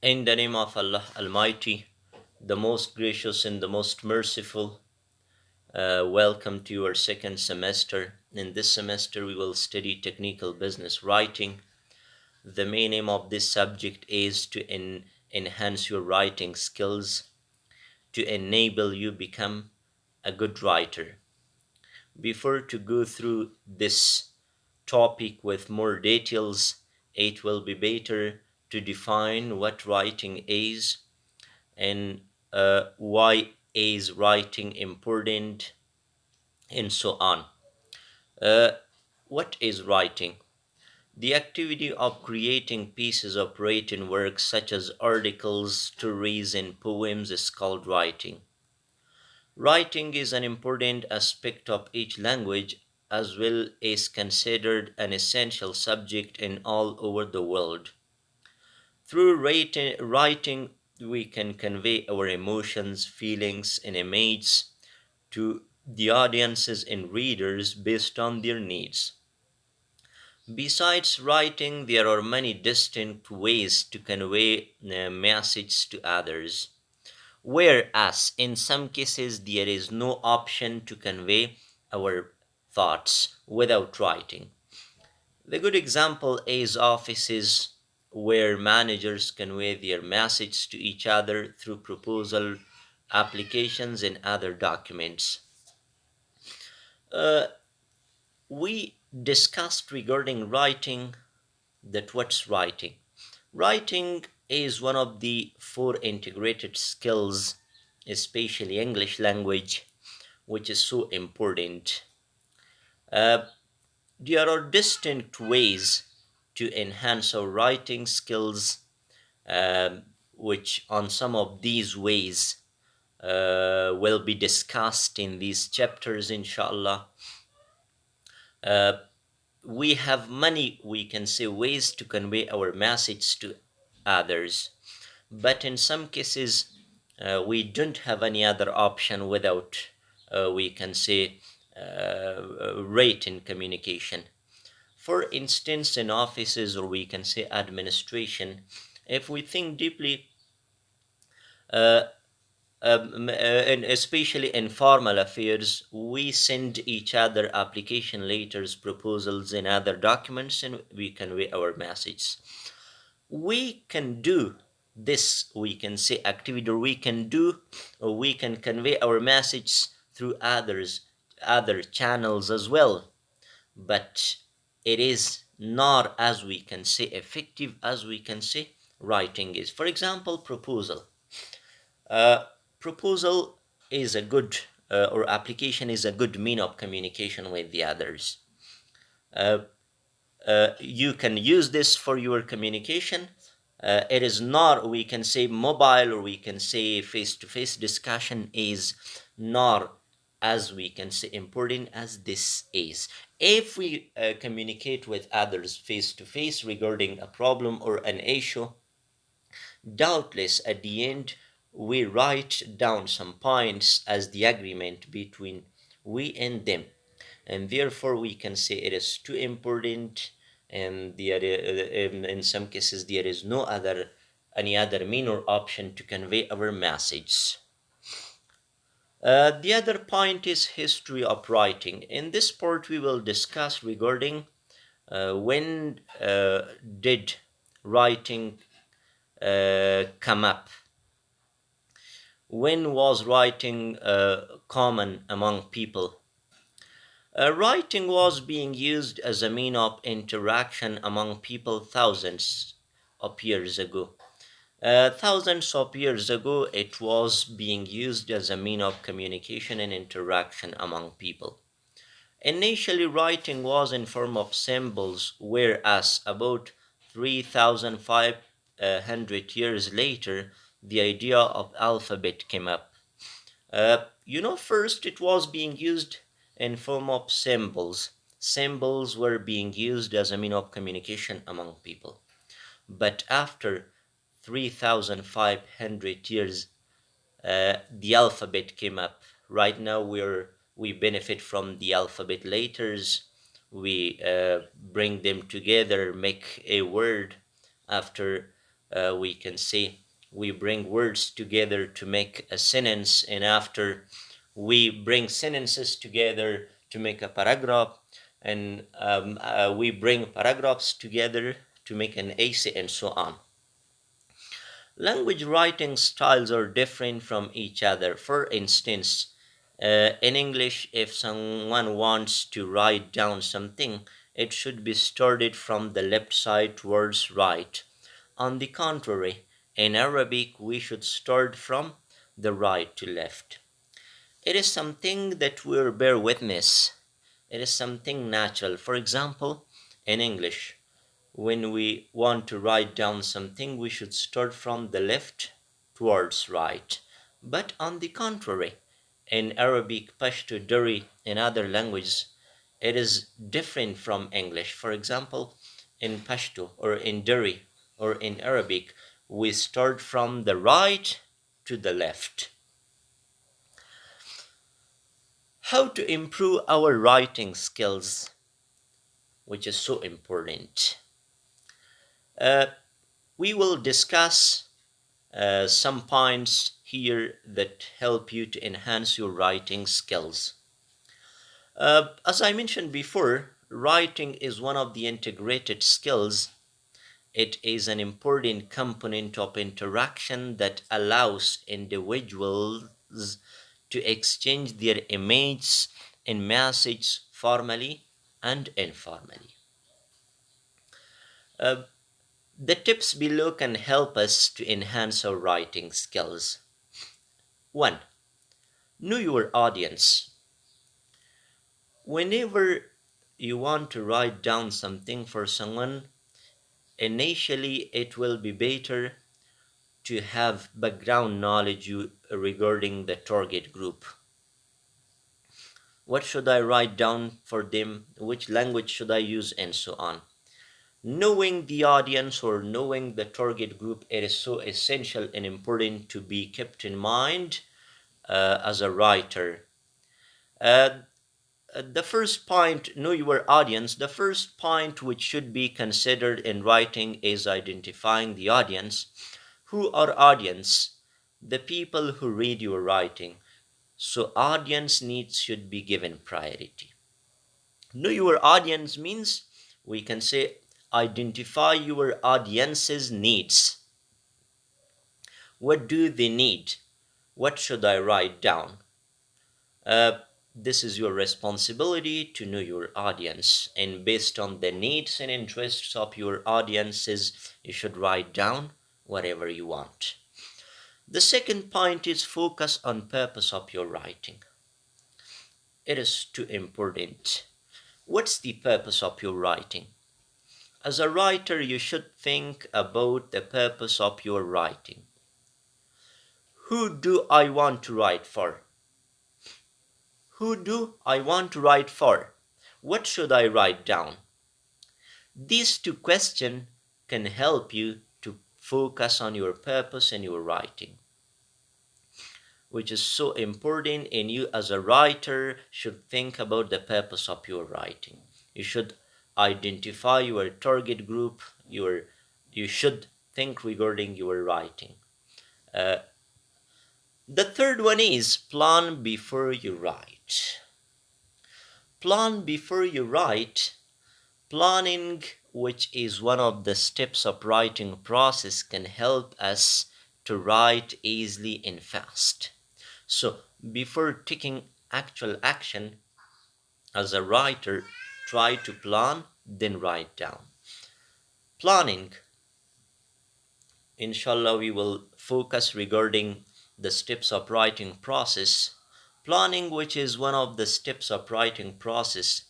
In the name of Allah Almighty, the most gracious and the most merciful, welcome to our second semester. In this semester, we will study technical business writing. The main aim of this subject is to enhance your writing skills, to enable you become a good writer. Before to go through this topic with more details, it will be better to define what writing is and why is writing important and so on. Uh, what is writing? The activity of creating pieces of written work such as articles, stories, and poems is called writing. Writing is an important aspect of each language as well as considered an essential subject in all over the world. Through writing, we can convey our emotions, feelings, and images to the audiences and readers based on their needs. Besides writing, there are many distinct ways to convey a message to others, whereas in some cases there is no option to convey our thoughts without writing. The good example is offices where managers convey their message to each other through proposal, applications, and other documents. Uh, we discussed regarding writing that what's writing. Writing is one of the four integrated skills, especially English language, which is so important. Uh, there are distinct ways to enhance our writing skills, which on some of these ways will be discussed in these chapters, inshallah. Uh, we have many, we can say, ways to convey our message to others, but in some cases, we don't have any other option without, we can say, written communication. For instance, in offices, or we can say administration, if we think deeply, uh, and especially in formal affairs, we send each other application letters, proposals, and other documents, and we convey our message. We can do this, we can say, activity, or we can do, or we can convey our message through other channels as well, but it is not, as we can say, effective as we can say writing is. For example, proposal. uh, Proposal is a good, or application is a good mean of communication with the others. Uh, you can use this for your communication. It is not, we can say, mobile, or we can say face-to-face discussion is not, as we can say, important as this is. If we communicate with others face-to-face regarding a problem or an issue, doubtless, at the end, we write down some points as the agreement between we and them, and therefore we can say it is too important, and in some cases there is no other any other mean or option to convey our message. The other point is history of writing. In this part, we will discuss regarding when did writing come up. When was writing common among people? Writing was being used as a mean of interaction among people thousands of years ago. Thousands of years ago, it was being used as a mean of communication and interaction among people. Initially, writing was in form of symbols, whereas about 3,500 years later, the idea of alphabet came up. First it was being used in form of symbols. Symbols were being used as a mean of communication among people. But after 3,500 years, the alphabet came up. Right now, we benefit from the alphabet letters. We bring them together, make a word. After we can say we bring words together to make a sentence, and after we bring sentences together to make a paragraph, and we bring paragraphs together to make an essay, and so on. Language writing styles are different from each other. For instance, in English, if someone wants to write down something, it should be started from the left side towards right. On the contrary, in Arabic, we should start from the right to left. It is something that will bear witness. It is something natural. For example, in English, when we want to write down something, we should start from the left towards right. But on the contrary, in Arabic, Pashto, Dari, and other languages, it is different from English. For example, in Pashto or in Dari or in Arabic, we start from the right to the left. How to improve our writing skills, which is so important. Uh, we will discuss some points here that help you to enhance your writing skills. As I mentioned before, writing is one of the integrated skills. It is an important component of interaction that allows individuals to exchange their images and messages formally and informally. Uh, the tips below can help us to enhance our writing skills. 1. Know your audience. Whenever you want to write down something for someone, initially it will be better to have background knowledge regarding the target group. What should I write down for them? Which language should I use? And so on. Knowing the audience or knowing the target group, it is so essential and important to be kept in mind as a writer. Uh, the first point, know your audience. The first point which should be considered in writing is identifying the audience. Who are audience? The people who read your writing. So audience needs should be given priority. Know your audience means we can say identify your audience's needs. What do they need? What should I write down? Uh, this is your responsibility to know your audience, and based on the needs and interests of your audiences, you should write down whatever you want. The second point is focus on purpose of your writing. It is too important. What's the purpose of your writing? As a writer, you should think about the purpose of your writing. Who do I want to write for? Who do I want to write for? What should I write down? These two questions can help you to focus on your purpose in your writing, which is so important, and you as a writer should think about the purpose of your writing. You should identify your target group, you should think regarding your writing. Uh, the third one is plan before you write. Plan before you write. Planning, which is one of the steps of writing process, can help us to write easily and fast. So before taking actual action as a writer, try to plan, then write down. Planning, inshallah, we will focus regarding the steps of writing process. Planning, which is one of the steps of writing process,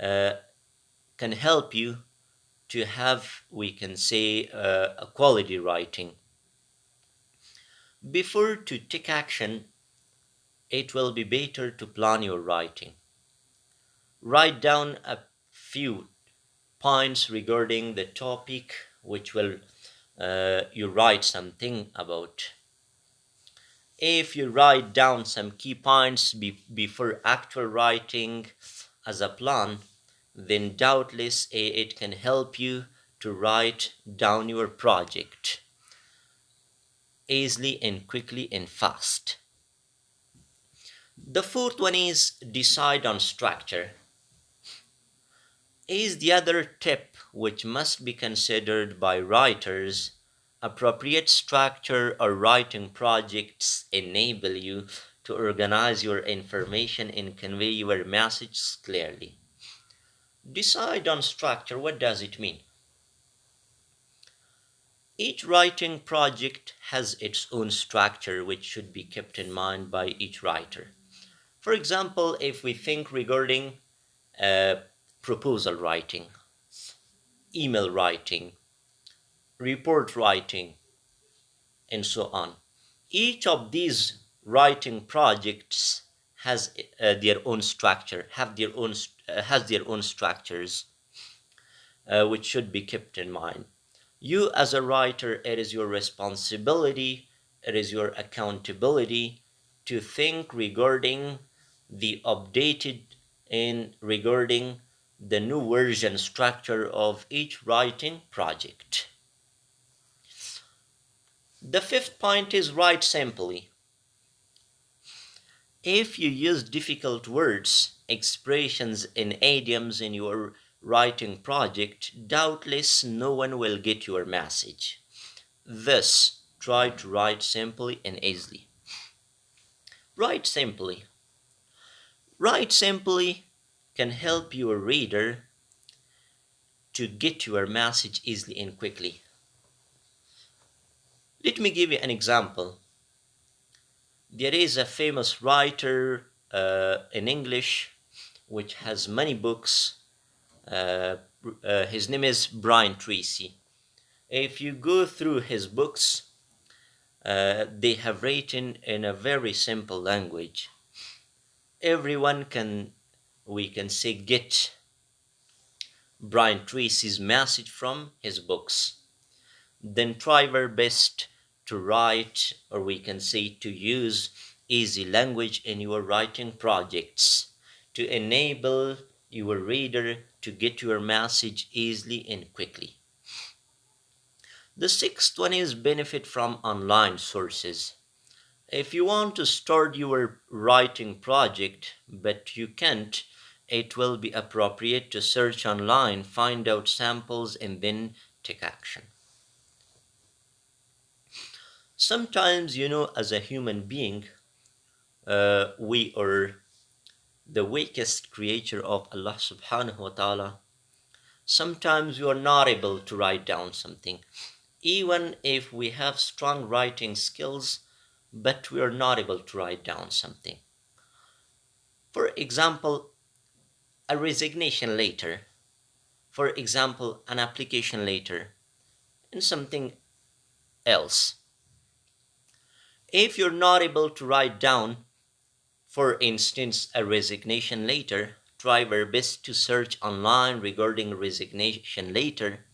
uh, can help you to have, we can say, a quality writing. Before to take action, it will be better to plan your writing. Write down a few points regarding the topic which will you write something about. If you write down some key points before actual writing as a plan, then doubtless it can help you to write down your project easily and quickly and fast. The fourth one is decide on structure. Is the other tip which must be considered by writers. Appropriate structure or writing projects enable you to organize your information and convey your message clearly. Decide on structure. What does it mean? Each writing project has its own structure which should be kept in mind by each writer. For example, if we think regarding uh, proposal writing, email writing, report writing, and so on. Each of these writing projects has their own structure, has their own structures, which should be kept in mind. You, as a writer, it is your responsibility, it is your accountability to think regarding the updated and regarding the new version structure of each writing project. The fifth point is write simply. If you use difficult words, expressions, and idioms in your writing project, doubtless no one will get your message. Thus, try to write simply and easily. Write simply. Write simply can help your reader to get your message easily and quickly. Let me give you an example. There is a famous writer in English which has many books. Uh, his name is Brian Tracy. If you go through his books, they have written in a very simple language. Everyone can, we can say, get Brian Tracy's message from his books. Then try our best to write, or we can say to use easy language in your writing projects to enable your reader to get your message easily and quickly. The sixth one is benefit from online sources. If you want to start your writing project but you can't, it will be appropriate to search online, find out samples, and then take action. Sometimes, as a human being, we are the weakest creature of Allah subhanahu wa ta'ala. Sometimes we are not able to write down something, even if we have strong writing skills, but we are not able to write down something. For example, a resignation letter, for example, an application letter, and something else. If you're not able to write down, for instance, a resignation letter, try your best to search online regarding resignation letter.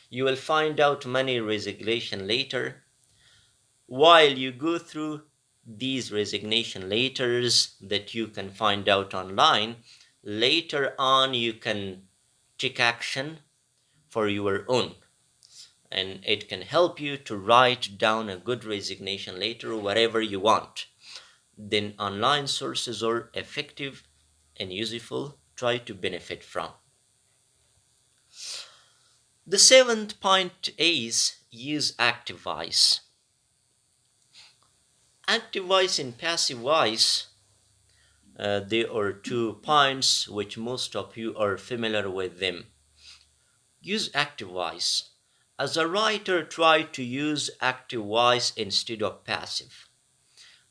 You will find out many resignation letter. While you go through these resignation letters that you can find out online, later on you can take action for your own, and it can help you to write down a good resignation letter or whatever you want. Then online sources are effective and useful. Try to benefit from. The seventh point is use active voice. Active voice and passive voice, there are 2 points which most of you are familiar with them. Use active voice. As a writer, try to use active voice instead of passive.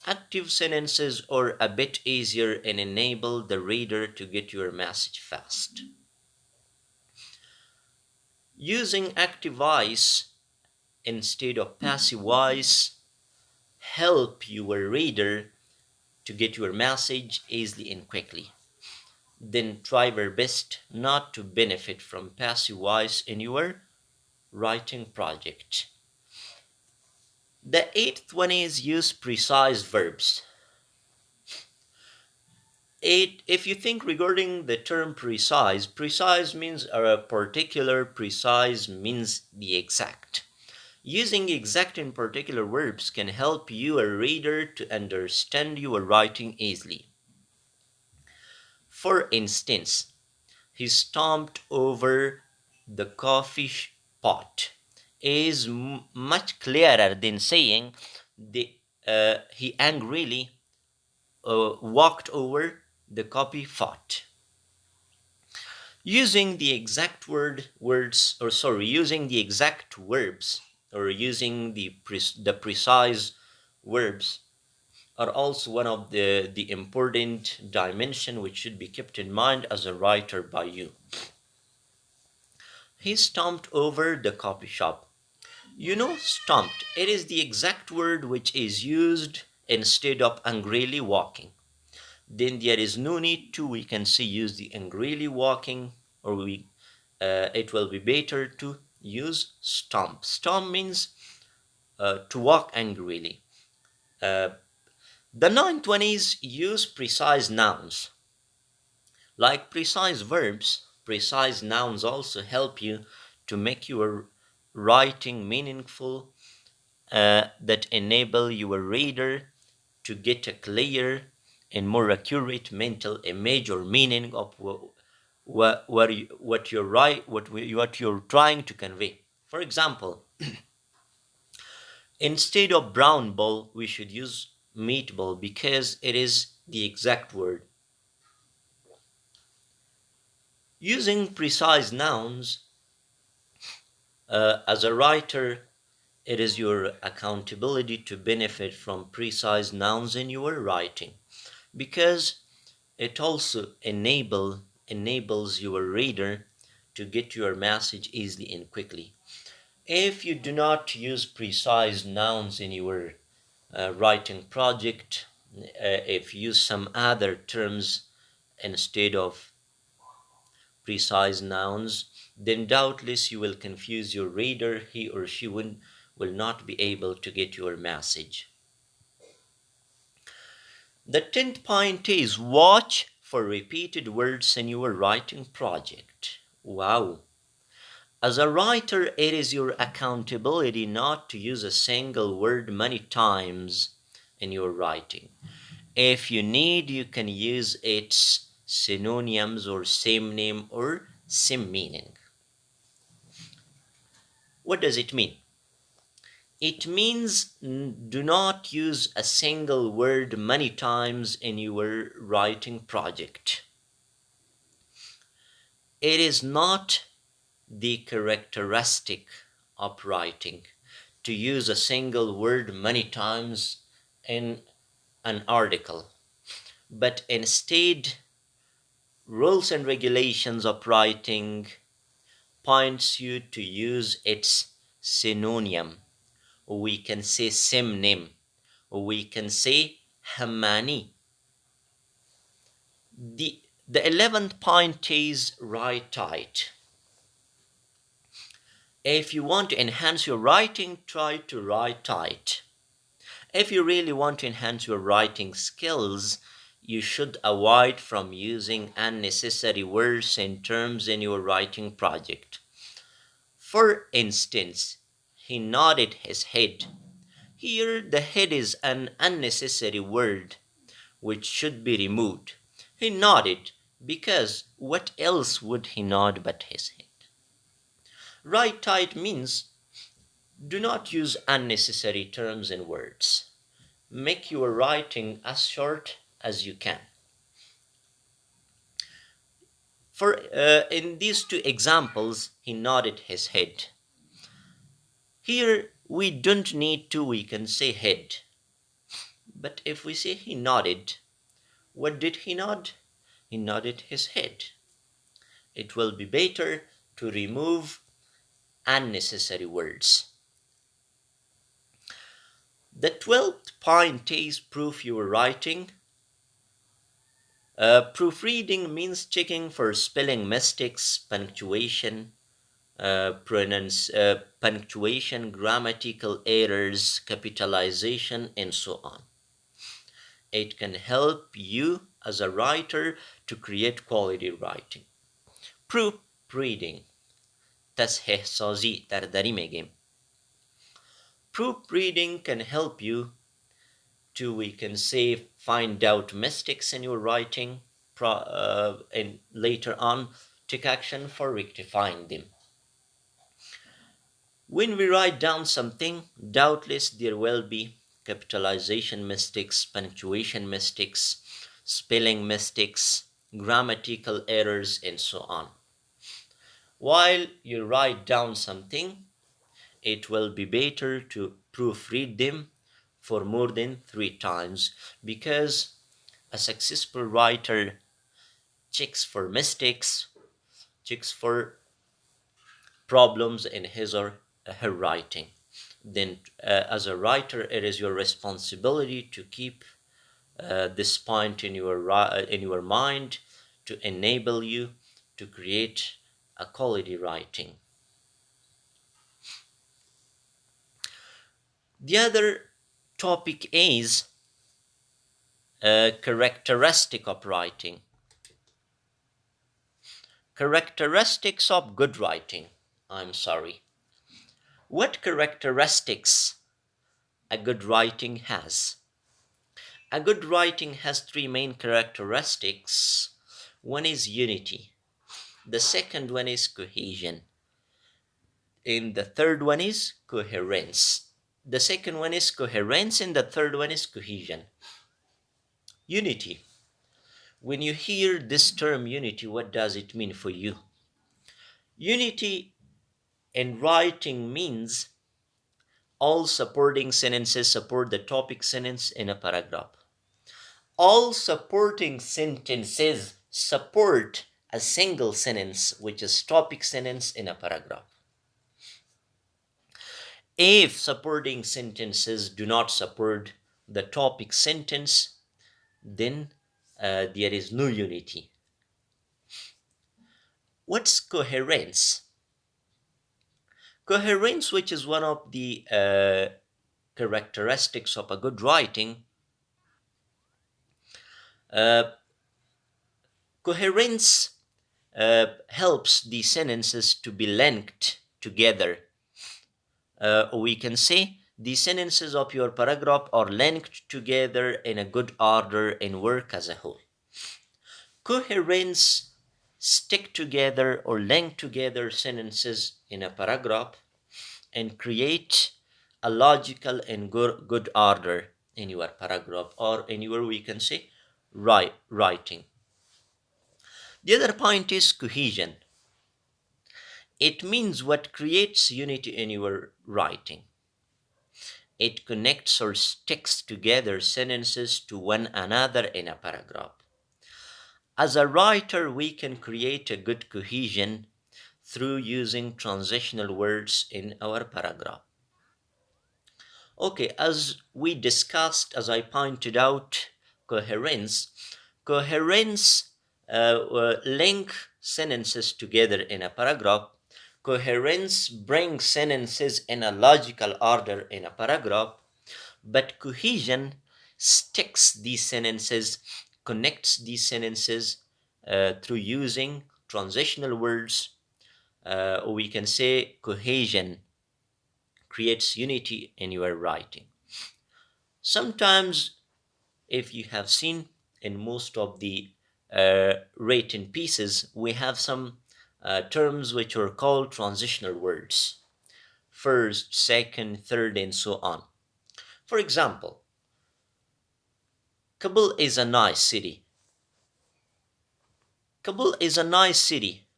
Active sentences are a bit easier and enable the reader to get your message fast. Using active voice instead of passive voice help your reader to get your message easily and quickly. Then try your best not to benefit from passive voice in your writing project. The eighth one is use precise verbs. If you think regarding the term precise, precise means a particular, precise means the exact. Using exact in particular verbs can help you, a reader, to understand your writing easily. For instance, he stomped over the pot is much clearer than saying he angrily walked over the coffee pot. Using the exact using the exact verbs, or using the precise verbs, are also one of the important dimension which should be kept in mind as a writer by you. He stomped over the coffee shop. You know, stomped, it is the exact word which is used instead of angrily walking. Then there is no need to, we can say, use the angrily walking, or it will be better to use stomp. Stomp means to walk angrily. Uh, the 920s use precise nouns. Like precise verbs, precise nouns also help you to make your writing meaningful, that enable your reader to get a clear and more accurate mental image or meaning of what you're what you're trying to convey. For example, instead of brown ball, we should use meatball because it is the exact word. Using precise nouns, as a writer, it is your accountability to benefit from precise nouns in your writing, because it also enables your reader to get your message easily and quickly. If you do not use precise nouns in your writing project, if you use some other terms instead of precise nouns, then doubtless you will confuse your reader. He or she will not be able to get your message. The 10th point is watch for repeated words in your writing project. Wow. As a writer, it is your accountability not to use a single word many times in your writing. If you need, you can use its synonyms or same name or same meaning. What does it mean? It means do not use a single word many times in your writing project. It is not the characteristic of writing to use a single word many times in an article, but instead, rules and regulations of writing points you to use its synonym. We can say synonym. We can say hamani. The 11th point is write tight. If you want to enhance your writing, try to write tight. If you really want to enhance your writing skills, you should avoid from using unnecessary words and terms in your writing project. For instance, he nodded his head. Here, the head is an unnecessary word which should be removed. He nodded because what else would he nod but his head? Write tight means do not use unnecessary terms and words. Make your writing as short as you can. For in these two examples, he nodded his head. Here we don't need to, we can say head. But if we say he nodded, what did he nod? He nodded his head. It will be better to remove unnecessary words. The 12th point is proof your writing. Proofreading means checking for spelling mistakes, punctuation, grammatical errors, capitalization, and so on. It can help you as a writer to create quality writing. Proofreading تصحیح سازی در دری میگیم. Proofreading can help you to, we can say, find out mistakes in your writing and later on take action for rectifying them. When we write down something, doubtless there will be capitalization mistakes, punctuation mistakes, spelling mistakes, grammatical errors, and so on. While you write down something, it will be better to proofread them for more than 3 times, because a successful writer checks for mistakes, checks for problems in his or her writing. Then, as a writer, it is your responsibility to keep this point in your mind to enable you to create a quality writing. The other topic is characteristic of writing. Characteristics of good writing. I'm sorry. What characteristics a good writing has? A good writing has 3 main characteristics. One is unity. The second one is cohesion. And the third one is coherence. The second one is coherence, and the third one is cohesion. Unity. When you hear this term unity, what does it mean for you? Unity in writing means all supporting sentences support the topic sentence in a paragraph. All supporting sentences support a single sentence, which is topic sentence in a paragraph. If supporting sentences do not support the topic sentence, then there is no unity. What's coherence? Coherence, which is one of the characteristics of a good writing, coherence helps the sentences to be linked together. We can say the sentences of your paragraph are linked together in a good order and work as a whole. Coherence stick together or link together sentences in a paragraph and create a logical and good order in your paragraph, or in your, we can say, writing. The other point is cohesion. It means what creates unity in your writing. It connects or sticks together sentences to one another in a paragraph. As a writer, we can create a good cohesion through using transitional words in our paragraph. Okay, as we discussed, as I pointed out, coherence link sentences together in a paragraph. Coherence brings sentences in a logical order in a paragraph, but cohesion sticks these sentences, connects these sentences through using transitional words. We can say cohesion creates unity in your writing. Sometimes, if you have seen in most of the written pieces, we have some terms which are called transitional words. First, second, third, and so on. For example, Kabul is a nice city. Kabul is a nice city.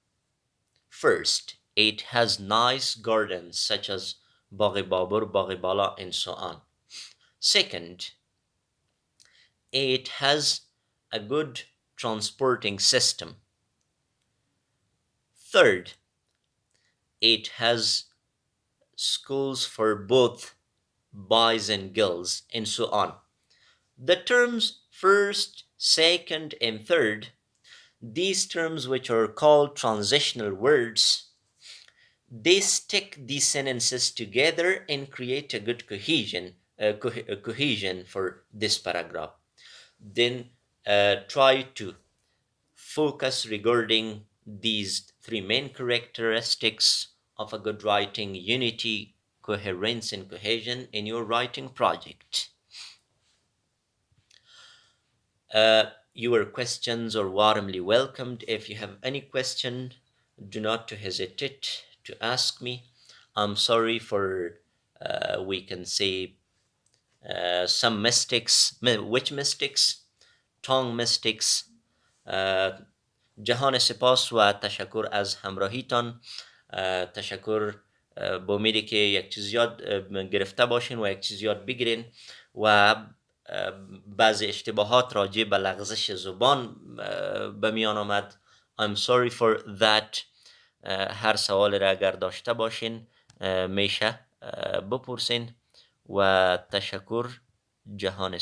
First, it has nice gardens such as Baghi Babur, Baghi Bala, and so on. Second, it has a good transporting system. Third, it has schools for both boys and girls, and so on. The terms first, second, and third, these terms which are called transitional words, they stick these sentences together and create a good cohesion for this paragraph. Then try to focus regarding these three main characteristics of a good writing: unity, coherence, and cohesion in your writing project. Your questions are warmly welcomed. If you have any question, do not to hesitate to ask me. I'm sorry for, we can say, some mistakes. Which mistakes? Tongue mistakes. جهان سپاس و تشکر از همراهیتان. تشکر. با امیدی که یک چیز یاد گرفته باشین و یک چیز یاد بگیرین و بعضی اشتباهات راجع به لغزش زبان به میان آمد. I'm sorry for that. هر سوال را اگر داشته باشین میشه بپرسین و تشکر. جهان